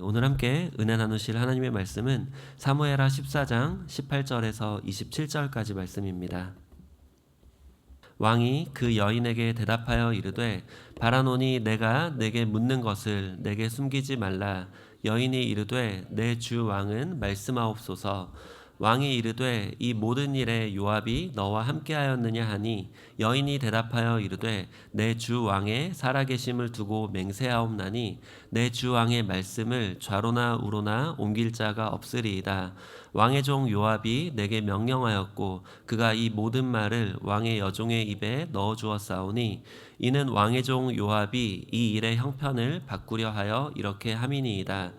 오늘 함께 은혜 나누실 하나님의 말씀은 사무엘하 14장 18절에서 27절까지 말씀입니다. 왕이 그 여인에게 대답하여 이르되 바라노니 내가 내게 묻는 것을 내게 숨기지 말라. 여인이 이르되 내 주 왕은 말씀하옵소서. 왕이 이르되 이 모든 일에 요압이 너와 함께하였느냐 하니 여인이 대답하여 이르되 내 주 왕의 살아계심을 두고 맹세하옵나니 내 주 왕의 말씀을 좌로나 우로나 옮길 자가 없으리이다. 왕의 종 요압이 내게 명령하였고 그가 이 모든 말을 왕의 여종의 입에 넣어 주었사오니 이는 왕의 종 요압이 이 일의 형편을 바꾸려 하여 이렇게 함이니이다.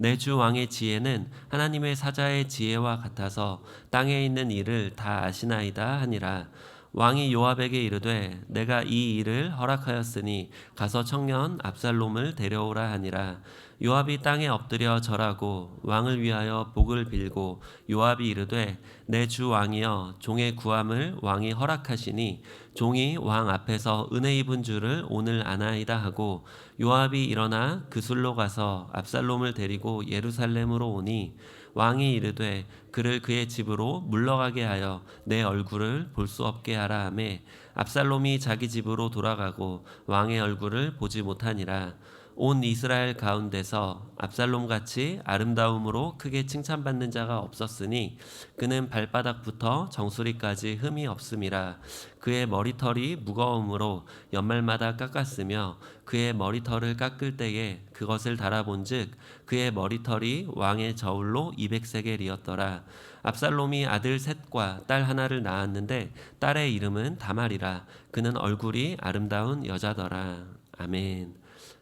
내 주 왕의 지혜는 하나님의 사자의 지혜와 같아서 땅에 있는 일을 다 아시나이다 하니라. 왕이 요압에게 이르되 내가 이 일을 허락하였으니 가서 청년 압살롬을 데려오라 하니라. 요압이 땅에 엎드려 절하고 왕을 위하여 복을 빌고 요압이 이르되 내 주 왕이여 종의 구함을 왕이 허락하시니 종이 왕 앞에서 은혜 입은 줄을 오늘 아나이다 하고 요압이 일어나 그술로 가서 압살롬을 데리고 예루살렘으로 오니 왕이 이르되 그를 그의 집으로 물러가게 하여 내 얼굴을 볼 수 없게 하라 하매 압살롬이 자기 집으로 돌아가고 왕의 얼굴을 보지 못하니라. 온 이스라엘 가운데서 압살롬같이 아름다움으로 크게 칭찬받는 자가 없었으니 그는 발바닥부터 정수리까지 흠이 없음이라. 그의 머리털이 무거움으로 연말마다 깎았으며 그의 머리털을 깎을 때에 그것을 달아본즉 그의 머리털이 왕의 저울로 200세겔이었더라. 압살롬이 아들 셋과 딸 하나를 낳았는데 딸의 이름은 다말이라. 그는 얼굴이 아름다운 여자더라. 아멘.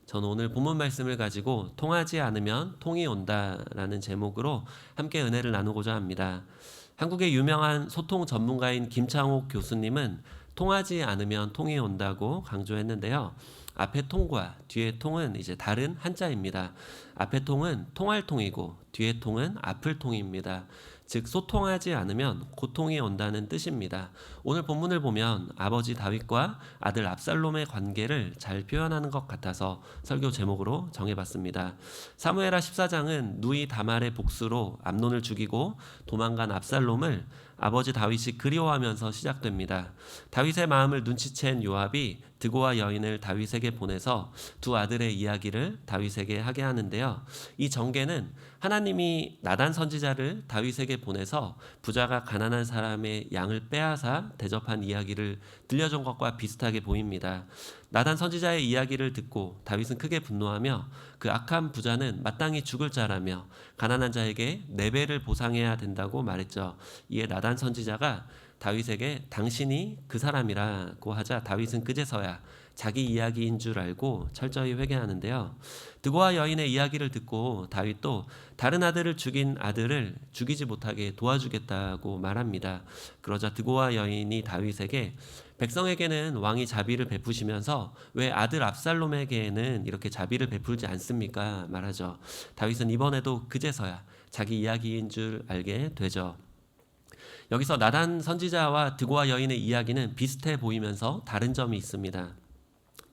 저는 오늘 본문 말씀을 가지고 통하지 않으면 통이 온다라는 제목으로 함께 은혜를 나누고자 합니다. 한국의 유명한 소통 전문가인 김창옥 교수님은 통하지 않으면 통이 온다고 강조했는데요. 앞에 통과 뒤에 통은 이제 다른 한자입니다. 앞에 통은 통할 통이고 뒤에 통은 아플 통입니다. 즉 소통하지 않으면 고통이 온다는 뜻입니다. 오늘 본문을 보면 아버지 다윗과 아들 압살롬의 관계를 잘 표현하는 것 같아서 설교 제목으로 정해봤습니다. 사무엘하 14장은 누이 다말의 복수로 암논을 죽이고 도망간 압살롬을 아버지 다윗이 그리워하면서 시작됩니다. 다윗의 마음을 눈치챈 요압이 드고와 여인을 다윗에게 보내서 두 아들의 이야기를 다윗에게 하게 하는데요. 이 전개는 하나님이 나단 선지자를 다윗에게 보내서 부자가 가난한 사람의 양을 빼앗아 대접한 이야기를 들려준 것과 비슷하게 보입니다. 나단 선지자의 이야기를 듣고 다윗은 크게 분노하며 그 악한 부자는 마땅히 죽을 자라며 가난한 자에게 4배를 보상해야 된다고 말했죠. 이에 나단 선지자가 다윗에게 당신이 그 사람이라고 하자 다윗은 그제서야 자기 이야기인 줄 알고 철저히 회개하는데요. 드고와 여인의 이야기를 듣고 다윗도 다른 아들을 죽인 아들을 죽이지 못하게 도와주겠다고 말합니다. 그러자 드고와 여인이 다윗에게 백성에게는 왕이 자비를 베푸시면서 왜 아들 압살롬에게는 이렇게 자비를 베풀지 않습니까? 말하죠. 다윗은 이번에도 그제서야 자기 이야기인 줄 알게 되죠. 여기서 나단 선지자와 드고와 여인의 이야기는 비슷해 보이면서 다른 점이 있습니다.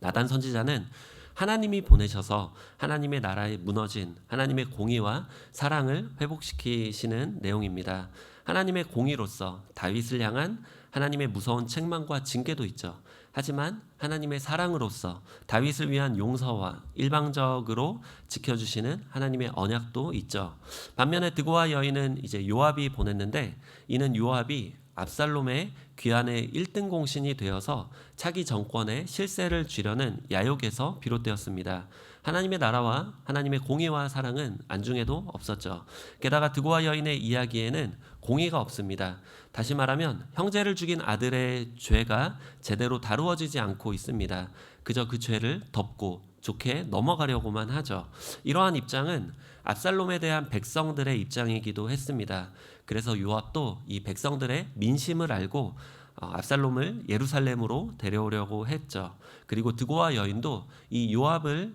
나단 선지자는 하나님이 보내셔서 하나님의 나라에 무너진 하나님의 공의와 사랑을 회복시키시는 내용입니다. 하나님의 공의로서 다윗을 향한 하나님의 무서운 책망과 징계도 있죠. 하지만 하나님의 사랑으로서 다윗을 위한 용서와 일방적으로 지켜주시는 하나님의 언약도 있죠. 반면에 드고와 여인은 이제 요압이 보냈는데 이는 요압이 압살롬의 귀환의 1등 공신이 되어서 차기 정권의 실세를 쥐려는 야욕에서 비롯되었습니다. 하나님의 나라와 하나님의 공의와 사랑은 안중에도 없었죠. 게다가 드고와 여인의 이야기에는 공의가 없습니다. 다시 말하면 형제를 죽인 아들의 죄가 제대로 다루어지지 않고 있습니다. 그저 그 죄를 덮고 좋게 넘어가려고만 하죠. 이러한 입장은 압살롬에 대한 백성들의 입장이기도 했습니다. 그래서 요압도 이 백성들의 민심을 알고 압살롬을 예루살렘으로 데려오려고 했죠. 그리고 드고와 여인도 이 요압을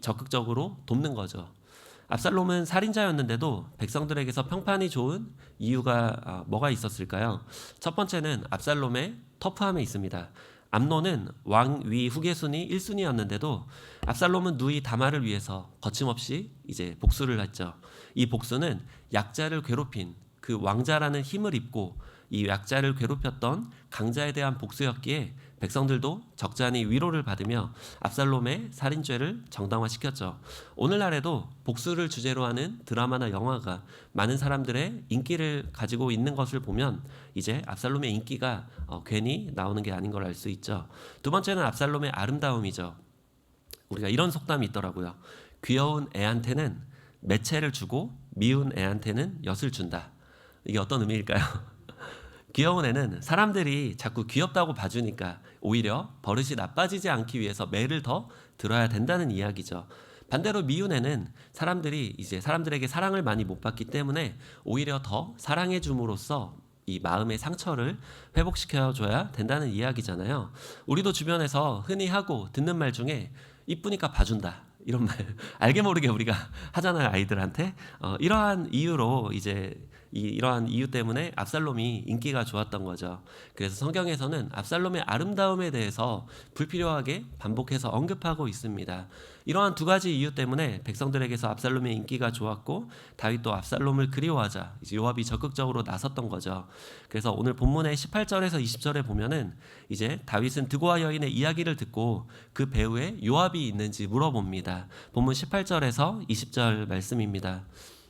적극적으로 돕는 거죠. 압살롬은 살인자였는데도 백성들에게서 평판이 좋은 이유가 뭐가 있었을까요? 첫 번째는 압살롬의 터프함에 있습니다. 암논은 왕위 후계순위 1순위였는데도 압살롬은 누이 다말을 위해서 거침없이 이제 복수를 했죠. 이 복수는 약자를 괴롭힌 그 왕자라는 힘을 입고 이 약자를 괴롭혔던 강자에 대한 복수였기에 백성들도 적잖이 위로를 받으며 압살롬의 살인죄를 정당화시켰죠. 오늘날에도 복수를 주제로 하는 드라마나 영화가 많은 사람들의 인기를 가지고 있는 것을 보면 이제 압살롬의 인기가 괜히 나오는 게 아닌 걸 알 수 있죠. 두 번째는 압살롬의 아름다움이죠. 우리가 이런 속담이 있더라고요. 귀여운 애한테는 매체를 주고 미운 애한테는 엿을 준다. 이게 어떤 의미일까요? 귀여운 애는 사람들이 자꾸 귀엽다고 봐주니까 오히려 버릇이 나빠지지 않기 위해서 매를 더 들어야 된다는 이야기죠. 반대로 미운 애는 사람들이 이제 사람들에게 사랑을 많이 못 받기 때문에 오히려 더 사랑해 줌으로써 이 마음의 상처를 회복시켜 줘야 된다는 이야기잖아요. 우리도 주변에서 흔히 하고 듣는 말 중에 이쁘니까 봐준다. 이런 말 알게 모르게 우리가 하잖아요, 아이들한테. 이러한 이유로 이제 이러한 이유 때문에 압살롬이 인기가 좋았던 거죠. 그래서 성경에서는 압살롬의 아름다움에 대해서 불필요하게 반복해서 언급하고 있습니다. 이러한 두 가지 이유 때문에 백성들에게서 압살롬의 인기가 좋았고 다윗도 압살롬을 그리워하자 이제 요압이 적극적으로 나섰던 거죠. 그래서 오늘 본문의 18절에서 20절에 보면은 이제 다윗은 드고아 여인의 이야기를 듣고 그 배후에 요압이 있는지 물어봅니다. 본문 18절에서 20절 말씀입니다.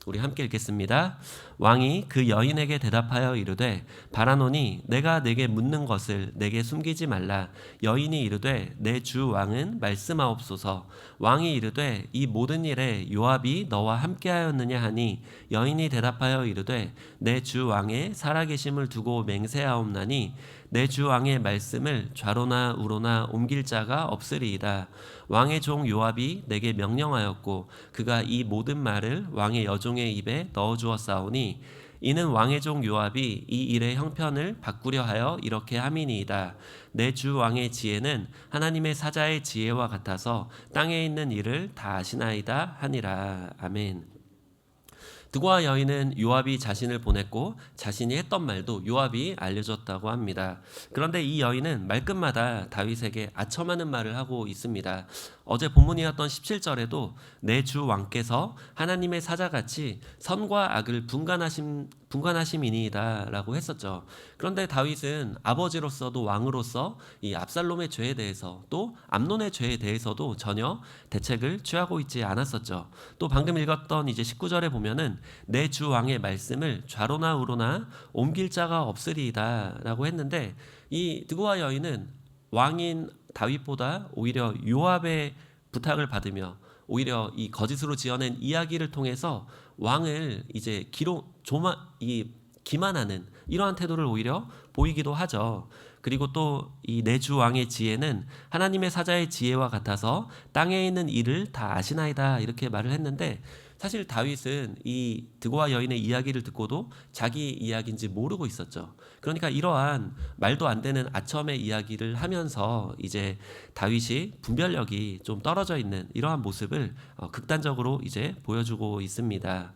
우리 함께 읽겠습니다. 왕이 그 여인에게 대답하여 이르되 바라노니 내가 내게 묻는 것을 내게 숨기지 말라. 여인이 이르되 내 주 왕은 말씀하옵소서. 왕이 이르되 이 모든 일에 요압이 너와 함께하였느냐 하니 여인이 대답하여 이르되 내 주 왕의 살아계심을 두고 맹세하옵나니 내 주 왕의 말씀을 좌로나 우로나 옮길 자가 없으리이다. 왕의 종 요압이 내게 명령하였고 그가 이 모든 말을 왕의 여종의 입에 넣어 주었사오니 이는 왕의 종 요압이 이 일의 형편을 바꾸려 하여 이렇게 함이니이다. 내 주 왕의 지혜는 하나님의 사자의 지혜와 같아서 땅에 있는 일을 다 아시나이다 하니라. 아멘. 드고아 여인은 요압이 자신을 보냈고 자신이 했던 말도 요압이 알려줬다고 합니다. 그런데 이 여인은 말끝마다 다윗에게 아첨하는 말을 하고 있습니다. 어제 본문이었던 17절에도 내 주 왕께서 하나님의 사자같이 선과 악을 분간하심이니이다 라고 했었죠. 그런데 다윗은 아버지로서도 왕으로서 이 압살롬의 죄에 대해서 또 암논의 죄에 대해서도 전혀 대책을 취하고 있지 않았었죠. 또 방금 읽었던 이제 19절에 보면은 내 주 왕의 말씀을 좌로나 우로나 옮길 자가 없으리이다 라고 했는데 이 드고아 여인은 왕인 다윗보다 오히려 요압의 부탁을 받으며 오히려 이 거짓으로 지어낸 이야기를 통해서 왕을 이제 기만하는 이러한 태도를 오히려 보이기도 하죠. 그리고 또 이 내 주 왕의 지혜는 하나님의 사자의 지혜와 같아서 땅에 있는 일을 다 아시나이다 이렇게 말을 했는데 사실 다윗은 이 드고아 여인의 이야기를 듣고도 자기 이야기인지 모르고 있었죠. 그러니까 이러한 말도 안 되는 아첨의 이야기를 하면서 이제 다윗이 분별력이 좀 떨어져 있는 이러한 모습을 극단적으로 이제 보여주고 있습니다.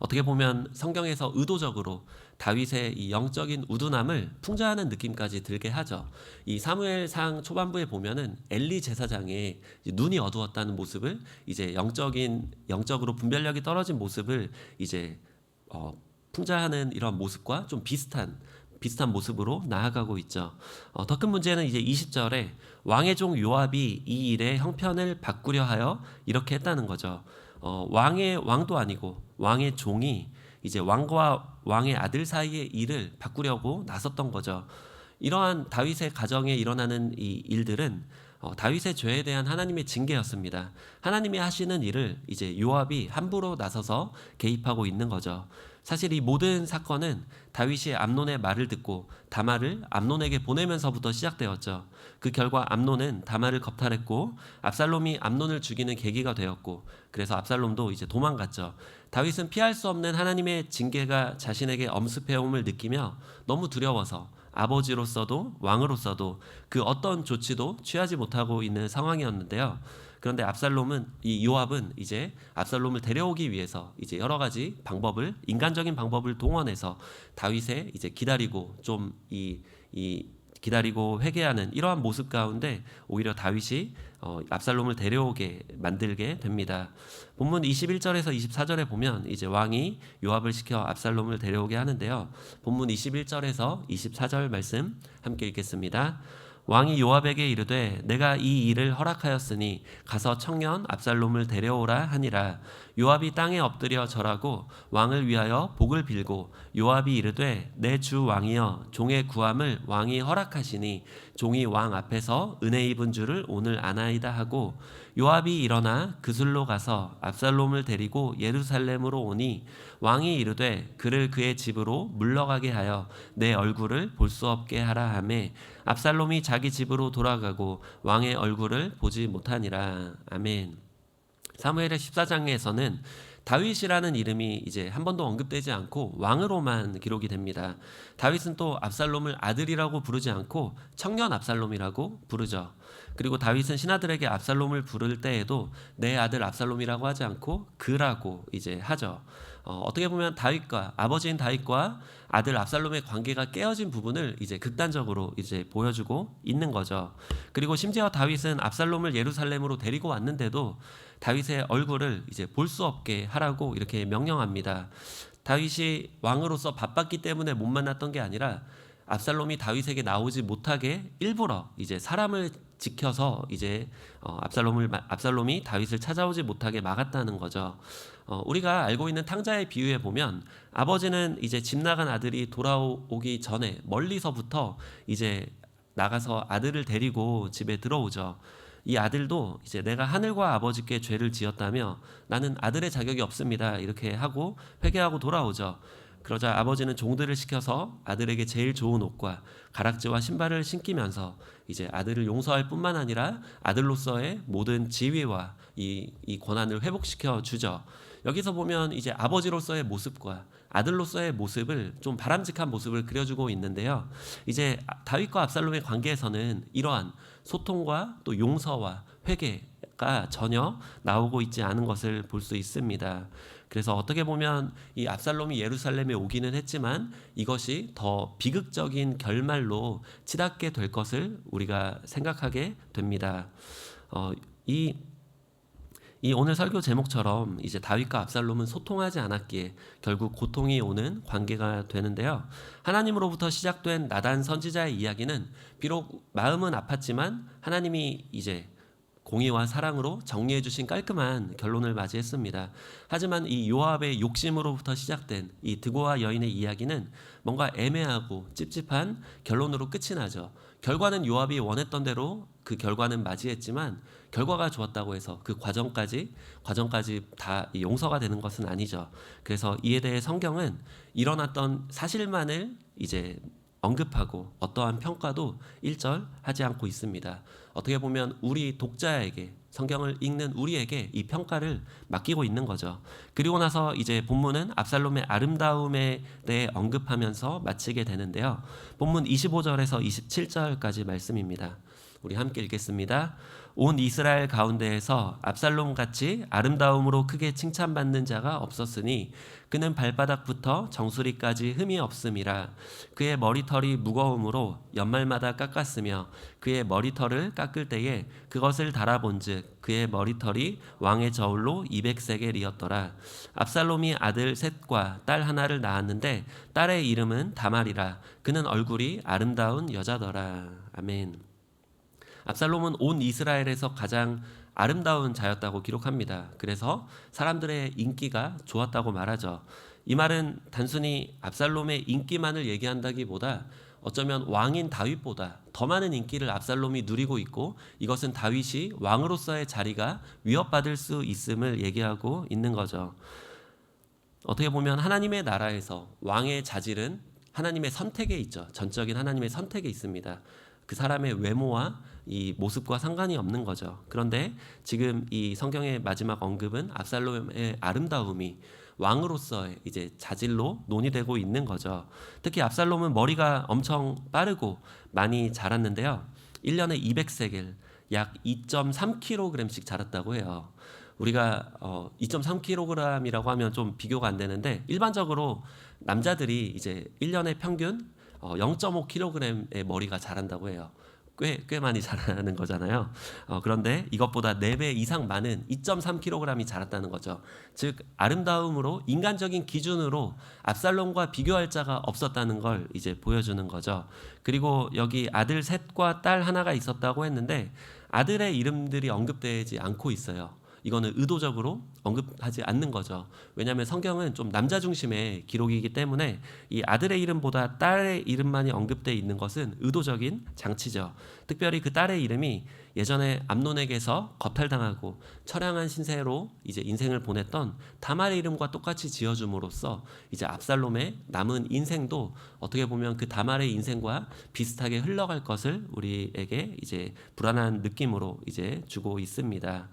어떻게 보면 성경에서 의도적으로 다윗의 이 영적인 우둔함을 풍자하는 느낌까지 들게 하죠. 이 사무엘상 초반부에 보면은 엘리 제사장의 눈이 어두웠다는 모습을 이제 영적으로 분별력이 떨어진 모습을 이제 풍자하는 이런 모습과 좀 비슷한 모습으로 나아가고 있죠. 더 큰 문제는 이제 20절에 왕의 종 요압이 이 일의 형편을 바꾸려 하여 이렇게 했다는 거죠. 왕도 아니고 왕의 종이 이제 왕과 왕의 아들 사이의 일을 바꾸려고 나섰던 거죠. 이러한 다윗의 가정에 일어나는 이 일들은 다윗의 죄에 대한 하나님의 징계였습니다. 하나님이 하시는 일을 이제 요압이 함부로 나서서 개입하고 있는 거죠. 사실 이 모든 사건은 다윗이 암논의 말을 듣고 다말을 암논에게 보내면서부터 시작되었죠. 그 결과 암논은 다말을 겁탈했고 압살롬이 암논을 죽이는 계기가 되었고 그래서 압살롬도 이제 도망갔죠. 다윗은 피할 수 없는 하나님의 징계가 자신에게 엄습해옴을 느끼며 너무 두려워서 아버지로서도 왕으로서도 그 어떤 조치도 취하지 못하고 있는 상황이었는데요. 그런데 이 요압은 이제 압살롬을 데려오기 위해서 이제 여러 가지 인간적인 방법을 동원해서 다윗의 이제 기다리고 좀 기다리고 회개하는 이러한 모습 가운데 오히려 다윗이 압살롬을 데려오게 만들게 됩니다. 본문 21절에서 24절에 보면 이제 왕이 요압을 시켜 압살롬을 데려오게 하는데요. 본문 21절에서 24절 말씀 함께 읽겠습니다. 왕이 요압에게 이르되 내가 이 일을 허락하였으니 가서 청년 압살롬을 데려오라 하니라. 요압이 땅에 엎드려 절하고 왕을 위하여 복을 빌고 요압이 이르되 내 주 왕이여 종의 구함을 왕이 허락하시니 종이 왕 앞에서 은혜 입은 줄을 오늘 아나이다 하고 요압이 일어나 그술로 가서 압살롬을 데리고 예루살렘으로 오니 왕이 이르되 그를 그의 집으로 물러가게 하여 내 얼굴을 볼 수 없게 하라 하매 압살롬이 자기 집으로 돌아가고 왕의 얼굴을 보지 못하니라. 아멘. 사무엘의 14장에서는 다윗이라는 이름이 이제 한 번도 언급되지 않고 왕으로만 기록이 됩니다. 다윗은 또 압살롬을 아들이라고 부르지 않고 청년 압살롬이라고 부르죠. 그리고 다윗은 신하들에게 압살롬을 부를 때에도 내 아들 압살롬이라고 하지 않고 그라고 이제 하죠. 어떻게 보면 다윗과 아버지인 다윗과 아들 압살롬의 관계가 깨어진 부분을 이제 극단적으로 이제 보여주고 있는 거죠. 그리고 심지어 다윗은 압살롬을 예루살렘으로 데리고 왔는데도 다윗의 얼굴을 이제 볼 수 없게 하라고 이렇게 명령합니다. 다윗이 왕으로서 바빴기 때문에 못 만났던 게 아니라 압살롬이 다윗에게 나오지 못하게 일부러 이제 사람을 지켜서 이제 압살롬이 다윗을 찾아오지 못하게 막았다는 거죠. 우리가 알고 있는 탕자의 비유에 보면 아버지는 이제 집 나간 아들이 돌아오기 전에 멀리서부터 이제 나가서 아들을 데리고 집에 들어오죠. 이 아들도 이제 내가 하늘과 아버지께 죄를 지었다며 나는 아들의 자격이 없습니다 이렇게 하고 회개하고 돌아오죠. 그러자 아버지는 종들을 시켜서 아들에게 제일 좋은 옷과 가락지와 신발을 신기면서 이제 아들을 용서할 뿐만 아니라 아들로서의 모든 지위와 이 권한을 회복시켜 주죠. 여기서 보면 이제 아버지로서의 모습과 아들로서의 모습을 좀 바람직한 모습을 그려주고 있는데요. 이제 다윗과 압살롬의 관계에서는 이러한 소통과 또 용서와 회개가 전혀 나오고 있지 않은 것을 볼 수 있습니다. 그래서 어떻게 보면 이 압살롬이 예루살렘에 오기는 했지만 이것이 더 비극적인 결말로 치닫게 될 것을 우리가 생각하게 됩니다. 이 오늘 설교 제목처럼 이제 다윗과 압살롬은 소통하지 않았기에 결국 고통이 오는 관계가 되는데요. 하나님으로부터 시작된 나단 선지자의 이야기는 비록 마음은 아팠지만 하나님이 이제 공의와 사랑으로 정리해 주신 깔끔한 결론을 맞이했습니다. 하지만 이 요압의 욕심으로부터 시작된 이 드고와 여인의 이야기는 뭔가 애매하고 찝찝한 결론으로 끝이 나죠. 결과는 요압이 원했던 대로 그 결과는 맞이했지만 결과가 좋았다고 해서 그 과정까지 다 용서가 되는 것은 아니죠. 그래서 이에 대해 성경은 일어났던 사실만을 이제 언급하고 어떠한 평가도 일절하지 않고 있습니다. 어떻게 보면 우리 독자에게 성경을 읽는 우리에게 이 평가를 맡기고 있는 거죠. 그리고 나서 이제 본문은 압살롬의 아름다움에 대해 언급하면서 마치게 되는데요. 본문 25절에서 27절까지 말씀입니다. 우리 함께 읽겠습니다. 온 이스라엘 가운데에서 압살롬같이 아름다움으로 크게 칭찬받는 자가 없었으니 그는 발바닥부터 정수리까지 흠이 없음이라. 그의 머리털이 무거움으로 연말마다 깎았으며 그의 머리털을 깎을 때에 그것을 달아본즉 그의 머리털이 왕의 저울로 200세겔이었더라. 압살롬이 아들 셋과 딸 하나를 낳았는데 딸의 이름은 다말이라. 그는 얼굴이 아름다운 여자더라. 아멘. 압살롬은 온 이스라엘에서 가장 아름다운 자였다고 기록합니다. 그래서 사람들의 인기가 좋았다고 말하죠. 이 말은 단순히 압살롬의 인기만을 얘기한다기보다 어쩌면 왕인 다윗보다 더 많은 인기를 압살롬이 누리고 있고 이것은 다윗이 왕으로서의 자리가 위협받을 수 있음을 얘기하고 있는 거죠. 어떻게 보면 하나님의 나라에서 왕의 자질은 하나님의 선택에 있죠. 전적인 하나님의 선택에 있습니다. 그 사람의 외모와 이 모습과 상관이 없는 거죠. 그런데 지금 이 성경의 마지막 언급은 압살롬의 아름다움이 왕으로서의 이제 자질로 논의되고 있는 거죠. 특히 압살롬은 머리가 엄청 빠르고 많이 자랐는데요. 1년에 200세겔, 약 2.3kg씩 자랐다고 해요. 우리가 2.3kg이라고 하면 좀 비교가 안 되는데 일반적으로 남자들이 이제 1년에 평균 0.5kg의 머리가 자란다고 해요. 꽤 많이 자라는 거잖아요. 그런데 이것보다 4배 이상 많은 2.3kg이 자랐다는 거죠. 즉 아름다움으로 인간적인 기준으로 압살롬과 비교할 자가 없었다는 걸 이제 보여주는 거죠. 그리고 여기 아들 셋과 딸 하나가 있었다고 했는데 아들의 이름들이 언급되지 않고 있어요. 이거는 의도적으로 언급하지 않는 거죠. 왜냐하면 성경은 좀 남자 중심의 기록이기 때문에 이 아들의 이름보다 딸의 이름만이 언급되어 있는 것은 의도적인 장치죠. 특별히 그 딸의 이름이 예전에 암논에게서 거탈당하고 처량한 신세로 이제 인생을 보냈던 다말의 이름과 똑같이 지어줌으로써 이제 압살롬의 남은 인생도 어떻게 보면 그 다말의 인생과 비슷하게 흘러갈 것을 우리에게 이제 불안한 느낌으로 이제 주고 있습니다.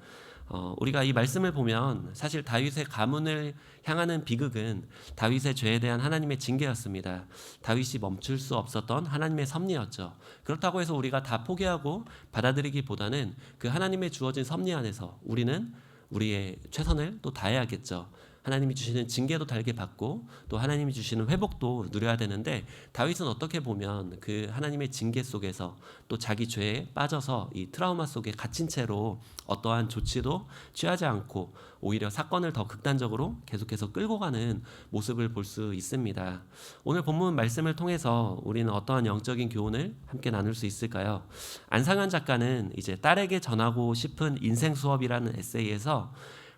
우리가 이 말씀을 보면 사실 다윗의 가문을 향하는 비극은 다윗의 죄에 대한 하나님의 징계였습니다. 다윗이 멈출 수 없었던 하나님의 섭리였죠. 그렇다고 해서 우리가 다 포기하고 받아들이기보다는 그 하나님의 주어진 섭리 안에서 우리는 우리의 최선을 또 다해야겠죠. 하나님이 주시는 징계도 달게 받고 또 하나님이 주시는 회복도 누려야 되는데 다윗은 어떻게 보면 그 하나님의 징계 속에서 또 자기 죄에 빠져서 이 트라우마 속에 갇힌 채로 어떠한 조치도 취하지 않고 오히려 사건을 더 극단적으로 계속해서 끌고 가는 모습을 볼 수 있습니다. 오늘 본문 말씀을 통해서 우리는 어떠한 영적인 교훈을 함께 나눌 수 있을까요? 안상현 작가는 이제 딸에게 전하고 싶은 인생 수업이라는 에세이에서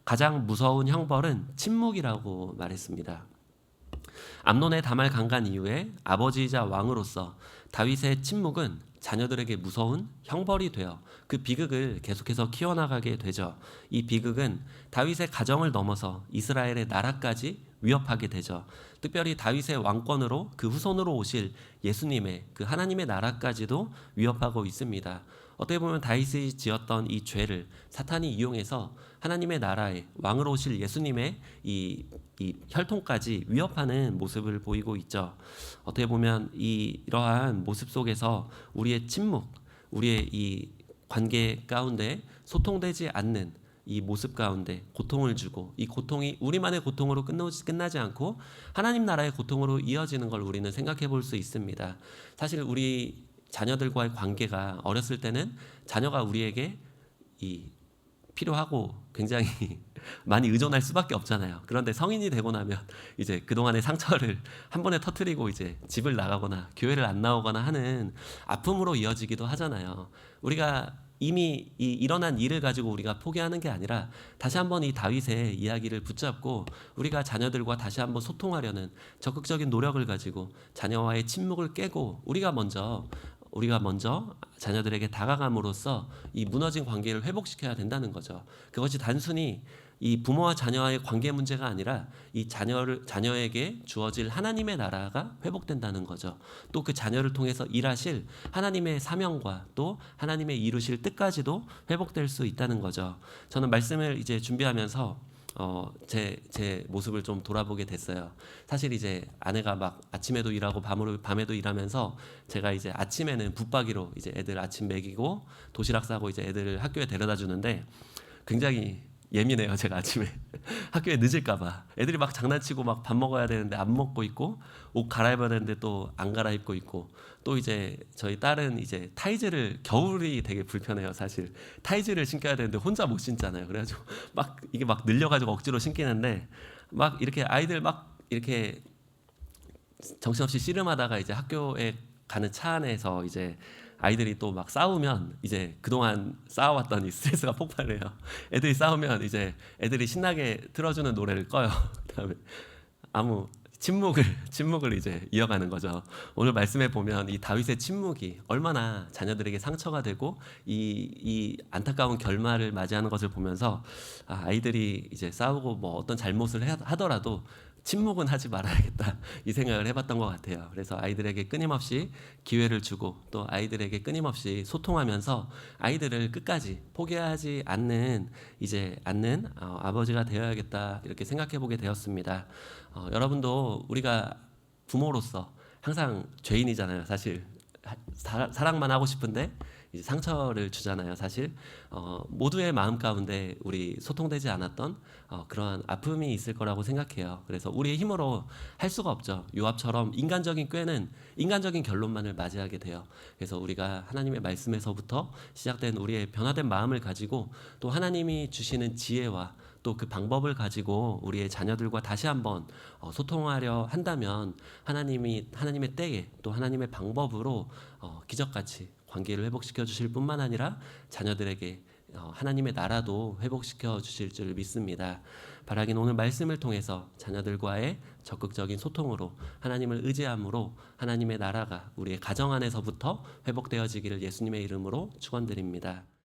가장 무서운 형벌은 침묵이라고 말했습니다. 암논의 다말 강간 이후에 아버지이자 왕으로서 다윗의 침묵은 자녀들에게 무서운 형벌이 되어 그 비극을 계속해서 키워나가게 되죠. 이 비극은 다윗의 가정을 넘어서 이스라엘의 나라까지 위협하게 되죠. 특별히 다윗의 왕권으로 그 후손으로 오실 예수님의 그 하나님의 나라까지도 위협하고 있습니다. 어떻게 보면 다윗이 지었던 이 죄를 사탄이 이용해서 하나님의 나라에 왕으로 오실 예수님의 이 혈통까지 위협하는 모습을 보이고 있죠. 어떻게 보면 이러한 모습 속에서 우리의 침묵, 우리의 이 관계 가운데 소통되지 않는 이 모습 가운데 고통을 주고 이 고통이 우리만의 고통으로 끝나지 않고 하나님 나라의 고통으로 이어지는 걸 우리는 생각해 볼 수 있습니다. 사실 우리 자녀들과의 관계가 어렸을 때는 자녀가 우리에게 필요하고 굉장히 많이 의존할 수밖에 없잖아요. 그런데 성인이 되고 나면 이제 그동안의 상처를 한 번에 터뜨리고 이제 집을 나가거나 교회를 안 나오거나 하는 아픔으로 이어지기도 하잖아요. 우리가 이미 일어난 일을 가지고 우리가 포기하는 게 아니라 다시 한번 이 다윗의 이야기를 붙잡고 우리가 자녀들과 다시 한번 소통하려는 적극적인 노력을 가지고 자녀와의 침묵을 깨고 우리가 먼저 자녀들에게 다가감으로써 이 무너진 관계를 회복시켜야 된다는 거죠. 그것이 단순히 이 부모와 자녀와의 관계 문제가 아니라 이 자녀에게 주어질 하나님의 나라가 회복된다는 거죠. 또 그 자녀를 통해서 일하실 하나님의 사명과 또 하나님의 이루실 뜻까지도 회복될 수 있다는 거죠. 저는 말씀을 이제 준비하면서 제 모습을 좀 돌아보게 됐어요. 사실 이제 아내가 막 아침에도 일하고 밤에도 일하면서 제가 이제 아침에는 붙박이로 이제 애들 아침 먹이고 도시락 싸고 이제 애들을 학교에 데려다 주는데 굉장히 예민해요. 제가 아침에 학교에 늦을까봐 애들이 막 장난치고 막 밥 먹어야 되는데 안 먹고 있고 옷 갈아입어야 되는데 또 안 갈아입고 있고 또 이제 저희 딸은 이제 타이즈를 겨울이 되게 불편해요. 사실 타이즈를 신겨야 되는데 혼자 못 신잖아요. 그래가지고 막 이게 막 늘려가지고 억지로 신기는데 막 이렇게 아이들 막 이렇게 정신없이 씨름하다가 이제 학교에 가는 차 안에서 이제 아이들이 또 막 싸우면 이제 그동안 쌓아왔던 이 스트레스가 폭발해요. 애들이 싸우면 이제 애들이 신나게 틀어주는 노래를 꺼요. 그다음에 침묵을 이제 이어가는 거죠. 오늘 말씀에 보면 이 다윗의 침묵이 얼마나 자녀들에게 상처가 되고 이 안타까운 결말을 맞이하는 것을 보면서 아이들이 이제 싸우고 뭐 어떤 잘못을 하더라도 침묵은 하지 말아야겠다 이 생각을 해봤던 것 같아요. 그래서 아이들에게 끊임없이 기회를 주고 또 아이들에게 끊임없이 소통하면서 아이들을 끝까지 포기하지 않는 아버지가 되어야겠다 이렇게 생각해보게 되었습니다. 여러분도 우리가 부모로서 항상 죄인이잖아요. 사실 사랑만 하고 싶은데 이제 상처를 주잖아요, 사실. 모두의 마음 가운데 우리 소통되지 않았던 그러한 아픔이 있을 거라고 생각해요. 그래서 우리의 힘으로 할 수가 없죠. 요압처럼 인간적인 꾀는 인간적인 결론만을 맞이하게 돼요. 그래서 우리가 하나님의 말씀에서부터 시작된 우리의 변화된 마음을 가지고 또 하나님이 주시는 지혜와 또 그 방법을 가지고 우리의 자녀들과 다시 한번 소통하려 한다면 하나님의 때에 또 하나님의 방법으로 기적같이 관계를 회복시켜 주실 뿐만 아니라 자녀들에게 하나님의 나라도 회복시켜 주실 줄 믿습니다. 바라긴 오늘 말씀을 통해서 자녀들과의 적극적인 소통으로 하나님을 의지함으로 하나님의 나라가 우리의 가정 안에서부터 회복되어지기를 예수님의 이름으로 축원드립니다.